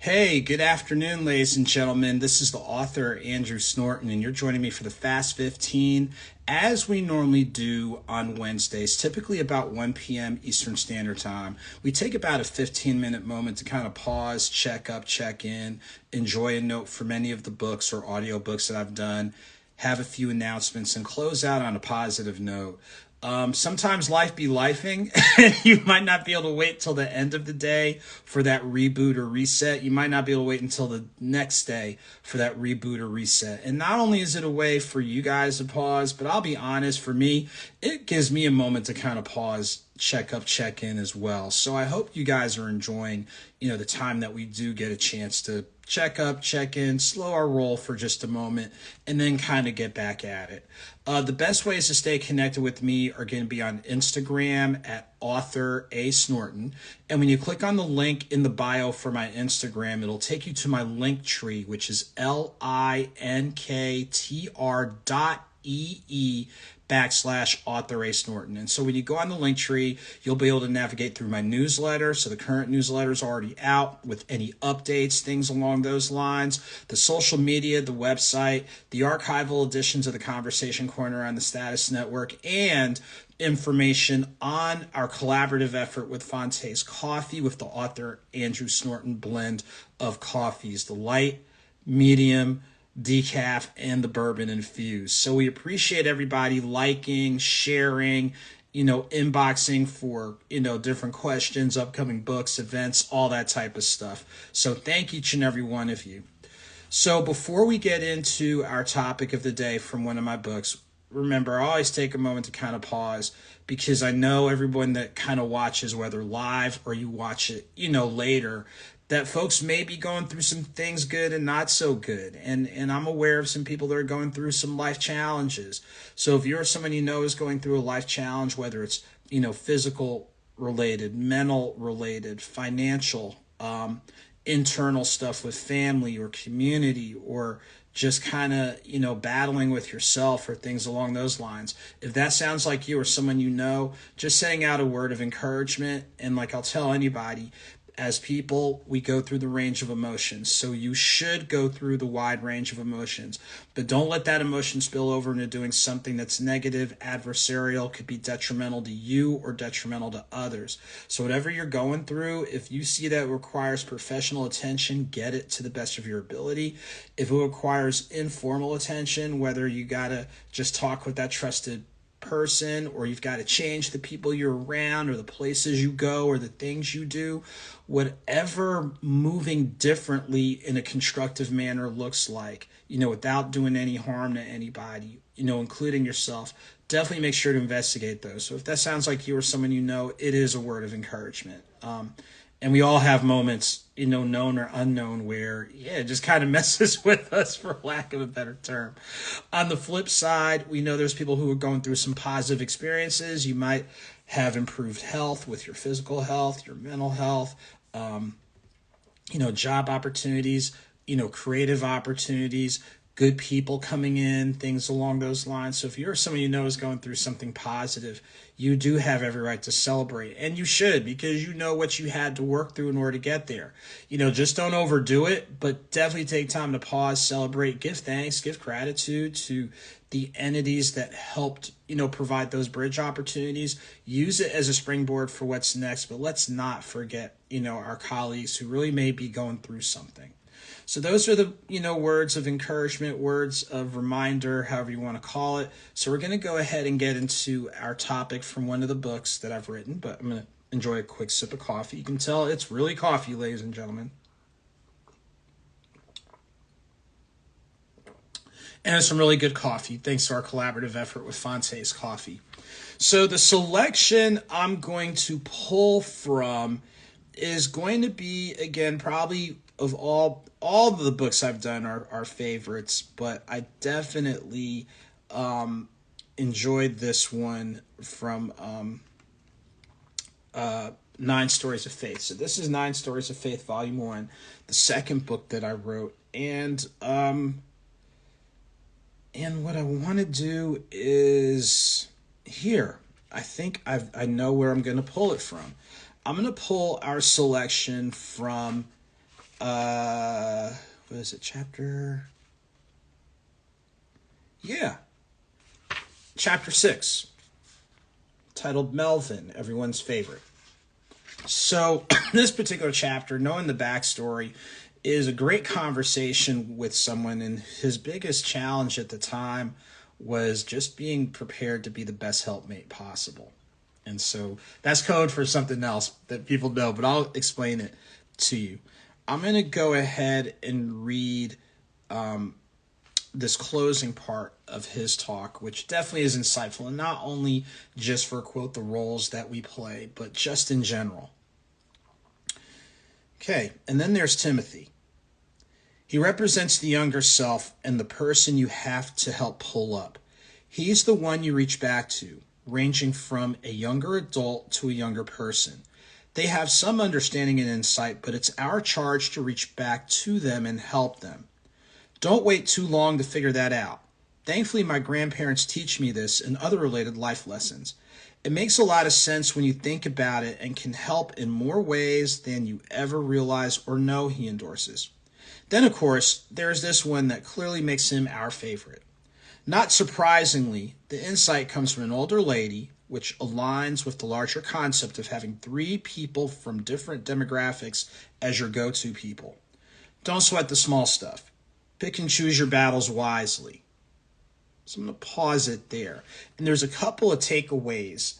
Hey, good afternoon, ladies and gentlemen. This is the author Andrew Snorton, and you're joining me for the Fast 15 as we normally do on Wednesdays, typically about 1 p.m. Eastern Standard Time. We take about a 15-minute moment to kind of pause, check up, check in, enjoy a note from any of the books or audiobooks that I've done, have a few announcements, and close out on a positive note. Sometimes life be lifing. You might not be able to wait till the end of the day for that reboot or reset. You might not be able to wait until the next day for that reboot or reset. And not only is it a way for you guys to pause, but I'll be honest, for me, it gives me a moment to kind of pause, check up, check in as well. So I hope you guys are enjoying, the time that we do get a chance to check up, check in, slow our roll for just a moment, and then kind of get back at it. The best ways to stay connected with me are going to be on Instagram at AuthorASnorton. And when you click on the link in the bio for my Instagram, it'll take you to my Linktree, which is linktr.ee/AuthorASnorton. And so when you go on the Linktree, you'll be able to navigate through my newsletter. So the current newsletter is already out with any updates, things along those lines, the social media, the website, the archival editions of the Conversation Corner on the Status Network, and information on our collaborative effort with Fonte's Coffee with the author Andrew Snorton blend of coffees, the light, medium, decaf, and the bourbon infused. So we appreciate everybody liking, sharing, inboxing for, different questions, upcoming books, events, all that type of stuff. So thank each and every one of you. So before we get into our topic of the day from one of my books, remember, I always take a moment to kind of pause because I know everyone that kind of watches, whether live or you watch it, later, that folks may be going through some things good and not so good. And I'm aware of some people that are going through some life challenges. So if you're someone is going through a life challenge, whether it's, physical related, mental related, financial, internal stuff with family or community, or just kind of, battling with yourself or things along those lines. If that sounds like you or someone just saying out a word of encouragement. And like I'll tell anybody, as people, we go through the range of emotions. So you should go through the wide range of emotions. But don't let that emotion spill over into doing something that's negative, adversarial, could be detrimental to you or detrimental to others. So whatever you're going through, if you see that it requires professional attention, get it to the best of your ability. If it requires informal attention, whether you got to just talk with that trusted person, or you've got to change the people you're around or the places you go or the things you do, whatever moving differently in a constructive manner looks like, without doing any harm to anybody, including yourself, definitely make sure to investigate those. So if that sounds like you or someone it is a word of encouragement. And we all have moments, known or unknown, where, it just kind of messes with us, for lack of a better term. On the flip side, we know there's people who are going through some positive experiences. You might have improved health with your physical health, your mental health, job opportunities, creative opportunities, good people coming in, things along those lines. So if you're someone is going through something positive, you do have every right to celebrate. And you should, because you know what you had to work through in order to get there. Just don't overdo it, but definitely take time to pause, celebrate, give thanks, give gratitude to the entities that helped, provide those bridge opportunities. Use it as a springboard for what's next, but let's not forget, our colleagues who really may be going through something. So those are the, words of encouragement, words of reminder, however you want to call it. So we're going to go ahead and get into our topic from one of the books that I've written, but I'm going to enjoy a quick sip of coffee. You can tell it's really coffee, ladies and gentlemen. And it's some really good coffee, thanks to our collaborative effort with Fonte's Coffee. So the selection I'm going to pull from is going to be, again, probably of all of the books I've done are favorites, but I definitely enjoyed this one from 9 Stories of Faith. So this is 9 Stories of Faith, Volume 1, the second book that I wrote. And what I want to do is here. I think I know where I'm going to pull it from. I'm going to pull our selection from what is it, chapter? Yeah, chapter 6, titled Melvin, everyone's favorite. So this particular chapter, knowing the backstory, is a great conversation with someone, and his biggest challenge at the time was just being prepared to be the best helpmate possible. And so that's code for something else that people know, but I'll explain it to you. I'm going to go ahead and read this closing part of his talk, which definitely is insightful, and not only just for, quote, the roles that we play, but just in general. Okay, and then there's Timothy. He represents the younger self and the person you have to help pull up. He's the one you reach back to, ranging from a younger adult to a younger person. They have some understanding and insight, but it's our charge to reach back to them and help them. Don't wait too long to figure that out. Thankfully, my grandparents teach me this and other related life lessons. It makes a lot of sense when you think about it and can help in more ways than you ever realize or know, he endorses. Then, of course, there's this one that clearly makes him our favorite. Not surprisingly, the insight comes from an older lady, which aligns with the larger concept of having 3 people from different demographics as your go-to people. Don't sweat the small stuff. Pick and choose your battles wisely. So I'm going to pause it there. And there's a couple of takeaways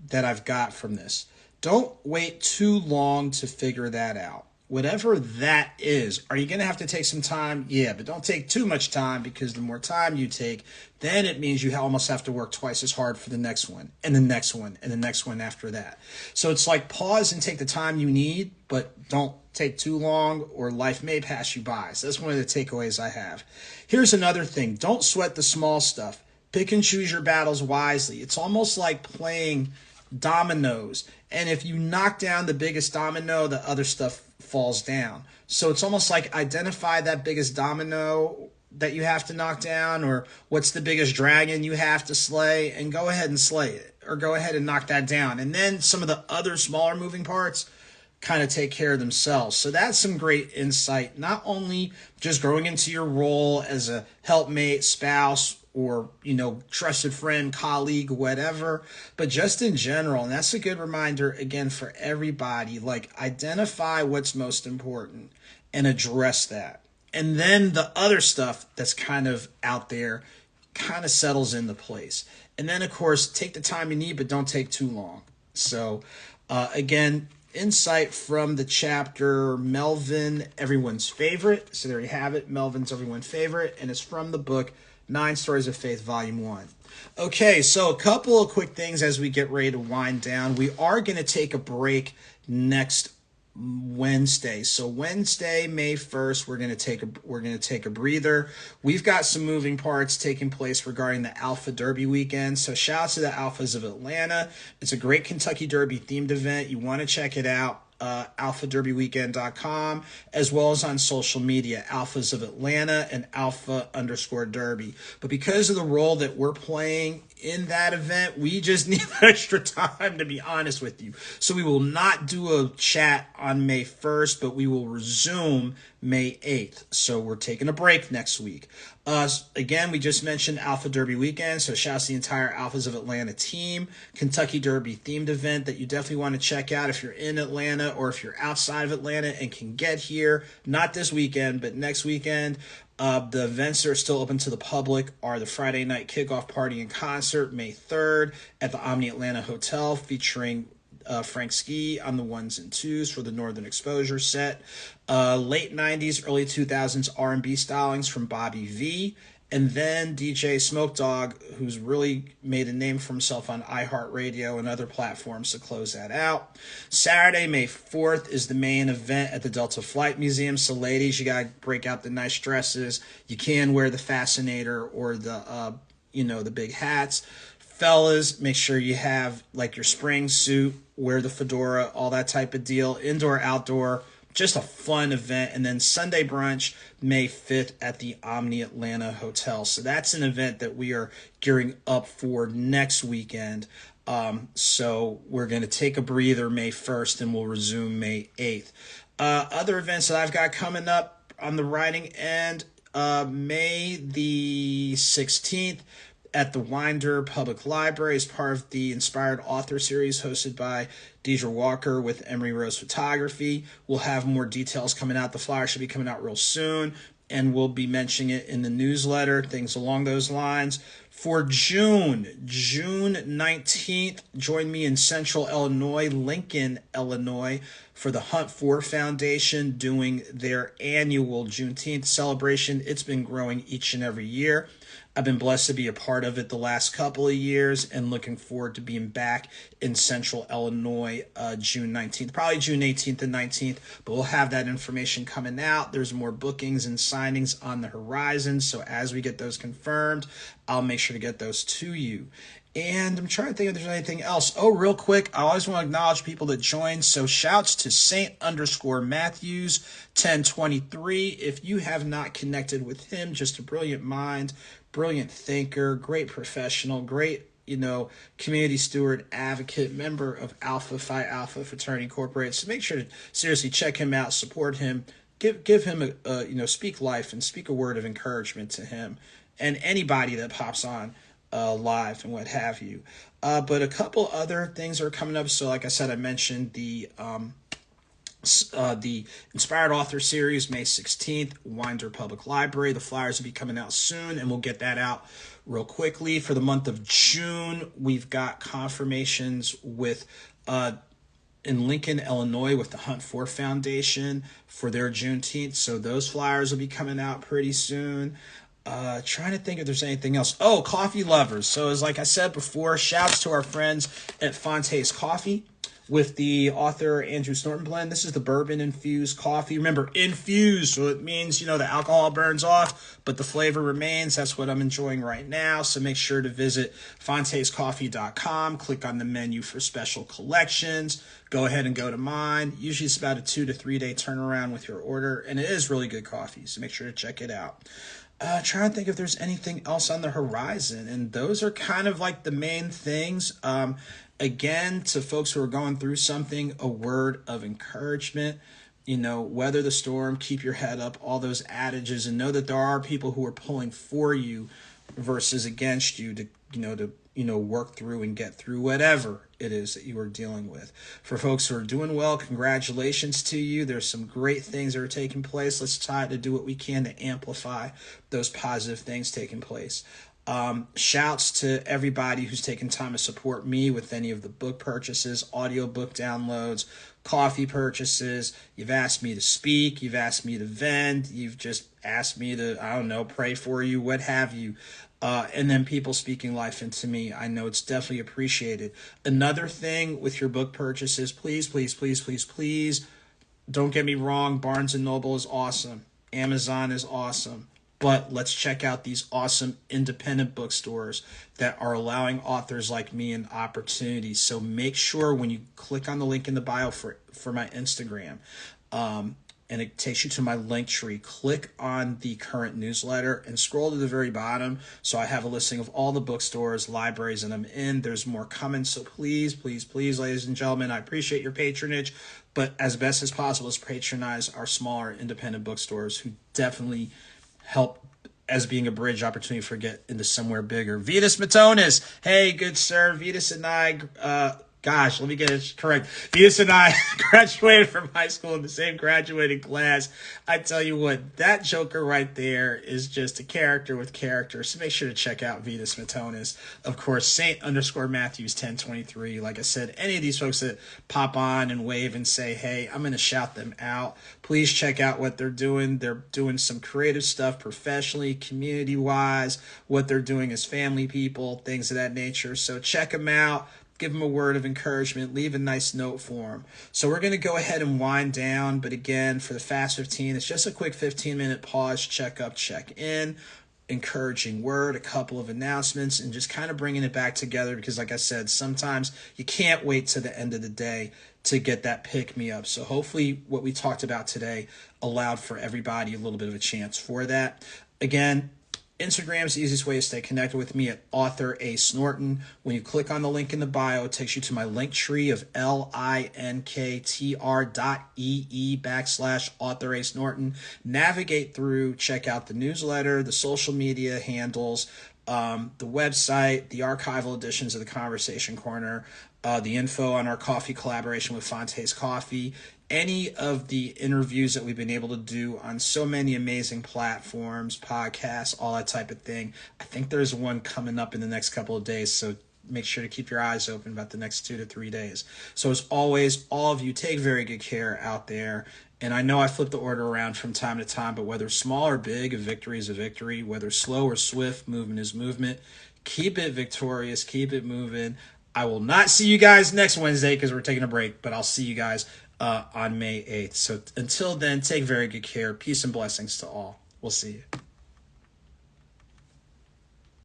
that I've got from this. Don't wait too long to figure that out. Whatever that is, are you going to have to take some time? Yeah, but don't take too much time, because the more time you take, then it means you almost have to work twice as hard for the next one, and the next one, and the next one after that. So it's like pause and take the time you need, but don't take too long or life may pass you by. So that's one of the takeaways I have. Here's another thing. Don't sweat the small stuff. Pick and choose your battles wisely. It's almost like playing dominoes. And if you knock down the biggest domino, the other stuff falls down. So it's almost like identify that biggest domino that you have to knock down, or what's the biggest dragon you have to slay, and go ahead and slay it, or go ahead and knock that down. And then some of the other smaller moving parts kind of take care of themselves. So that's some great insight, not only just growing into your role as a helpmate, spouse, or, trusted friend, colleague, whatever, but just in general. And that's a good reminder, again, for everybody, like identify what's most important and address that. And then the other stuff that's kind of out there kind of settles into place. And then, of course, take the time you need, but don't take too long. So, again, insight from the chapter Melvin, Everyone's Favorite. So there you have it. Melvin's Everyone's Favorite. And it's from the book 9 Stories of Faith, Volume 1. Okay, so a couple of quick things as we get ready to wind down. We are going to take a break next Wednesday. So Wednesday, May 1st, we're going to take a breather. We've got some moving parts taking place regarding the Alpha Derby weekend. So shout out to the Alphas of Atlanta. It's a great Kentucky Derby themed event. You want to check it out. AlphaDerbyWeekend.com, as well as on social media, Alphas of Atlanta and Alpha_Derby. But because of the role that we're playing in that event, we just need extra time, to be honest with you. So we will not do a chat on May 1st, but we will resume May 8th. So we're taking a break next week. Again, we just mentioned Alpha Derby weekend, so shout out to the entire Alphas of Atlanta team. Kentucky Derby themed event that you definitely want to check out if you're in Atlanta or if you're outside of Atlanta and can get here, not this weekend, but next weekend. The events that are still open to the public are the Friday night kickoff party and concert, May 3rd, at the Omni Atlanta Hotel, featuring Frank Ski on the 1s and 2s for the Northern Exposure set. Late 90s, early 2000s R&B stylings from Bobby V. And then DJ Smoke Dogg, who's really made a name for himself on iHeartRadio and other platforms, to close that out. Saturday, May 4th, is the main event at the Delta Flight Museum. So ladies, you got to break out the nice dresses. You can wear the fascinator or the big hats. Fellas, make sure you have like your spring suit, wear the fedora, all that type of deal. Indoor, outdoor, just a fun event. And then Sunday brunch, May 5th at the Omni Atlanta Hotel. So that's an event that we are gearing up for next weekend. So we're going to take a breather May 1st and we'll resume May 8th. Other events that I've got coming up on the writing end, May the 16th at the Winder Public Library as part of the Inspired Author Series hosted by Deidre Walker with Emery Rose Photography. We'll have more details coming out. The flyer should be coming out real soon, and we'll be mentioning it in the newsletter, things along those lines. For June 19th, join me in Central Illinois, Lincoln, Illinois, for the Hunt For Foundation doing their annual Juneteenth celebration. It's been growing each and every year. I've been blessed to be a part of it the last couple of years and looking forward to being back in Central Illinois June 19th, probably June 18th and 19th, but we'll have that information coming out. There's more bookings and signings on the horizon, so as we get those confirmed, I'll make sure to get those to you. And I'm trying to think if there's anything else. Oh, real quick, I always want to acknowledge people that join. So shouts to Saint_Matthews 1023. If you have not connected with him, just a brilliant mind, brilliant thinker, great professional, great, community steward, advocate, member of Alpha Phi Alpha Fraternity Incorporated. So make sure to seriously check him out, support him, give him speak life and speak a word of encouragement to him and anybody that pops on live and what have you. But a couple other things are coming up. So like I said, I mentioned the Inspired Author Series, May 16th, Winder Public Library. The flyers will be coming out soon, and we'll get that out real quickly. For the month of June, we've got confirmations with in Lincoln, Illinois, with the Hunt For Foundation for their Juneteenth. So those flyers will be coming out pretty soon. Trying to think if there's anything else. Oh, coffee lovers. So as like I said before, shouts to our friends at Fonte's Coffee with the AuthorASnorton blend. This is the bourbon infused coffee. Remember, infused, so it means, the alcohol burns off, but the flavor remains. That's what I'm enjoying right now. So make sure to visit fontescoffee.com, click on the menu for special collections. Go ahead and go to mine. Usually it's about a 2 to 3 day turnaround with your order, and it is really good coffee, so make sure to check it out. Trying to think if there's anything else on the horizon, and those are kind of like the main things. Again, to folks who are going through something, a word of encouragement. Weather the storm, keep your head up, all those adages, and know that there are people who are pulling for you versus against you to work through and get through whatever it is that you are dealing with. For folks who are doing well, congratulations to you. There's some great things that are taking place. Let's try to do what we can to amplify those positive things taking place. Shouts to everybody who's taken time to support me with any of the book purchases, audiobook downloads, coffee purchases. You've asked me to speak. You've asked me to vent. You've just asked me to, pray for you, what have you. And then people speaking life into me. I know it's definitely appreciated. Another thing with your book purchases, please, please, please, please, please, don't get me wrong. Barnes & Noble is awesome. Amazon is awesome. But let's check out these awesome independent bookstores that are allowing authors like me an opportunity. So make sure when you click on the link in the bio for my Instagram, and it takes you to my Linktree, click on the current newsletter and scroll to the very bottom. So I have a listing of all the bookstores, libraries that I'm in. There's more coming. So please, please, please, ladies and gentlemen, I appreciate your patronage, but as best as possible, let's patronize our smaller independent bookstores who definitely help as being a bridge opportunity for get into somewhere bigger. Vitas Matonis. Hey, good sir. Vitas and I, let me get it correct. Vitas and I graduated from high school in the same graduating class. I tell you what, that joker right there is just a character with character. So make sure to check out Vitas Matonis. Of course, Saint_Matthews 1023. Like I said, any of these folks that pop on and wave and say, hey, I'm going to shout them out. Please check out what they're doing. They're doing some creative stuff professionally, community-wise, what they're doing as family people, things of that nature. So check them out. Give them a word of encouragement. Leave a nice note for them. So we're going to go ahead and wind down. But again, for the Fast 15, it's just a quick 15-minute pause, check up, check in, encouraging word, a couple of announcements, and just kind of bringing it back together because, like I said, sometimes you can't wait to the end of the day to get that pick-me-up. So hopefully what we talked about today allowed for everybody a little bit of a chance for that. Again, Instagram is the easiest way to stay connected with me at AuthorASnorton. When you click on the link in the bio, it takes you to my Linktree of linktr.ee/AuthorASnorton. Navigate through, check out the newsletter, the social media handles, the website, the archival editions of the Conversation Corner, the info on our coffee collaboration with Fonte's Coffee, any of the interviews that we've been able to do on so many amazing platforms, podcasts, all that type of thing. I think there's one coming up in the next couple of days, so make sure to keep your eyes open about the next 2 to 3 days. So as always, all of you take very good care out there. And I know I flip the order around from time to time, but whether small or big, a victory is a victory. Whether slow or swift, movement is movement. Keep it victorious. Keep it moving. I will not see you guys next Wednesday because we're taking a break, but I'll see you guys on May 8th. So until then, take very good care. Peace and blessings to all. We'll see you.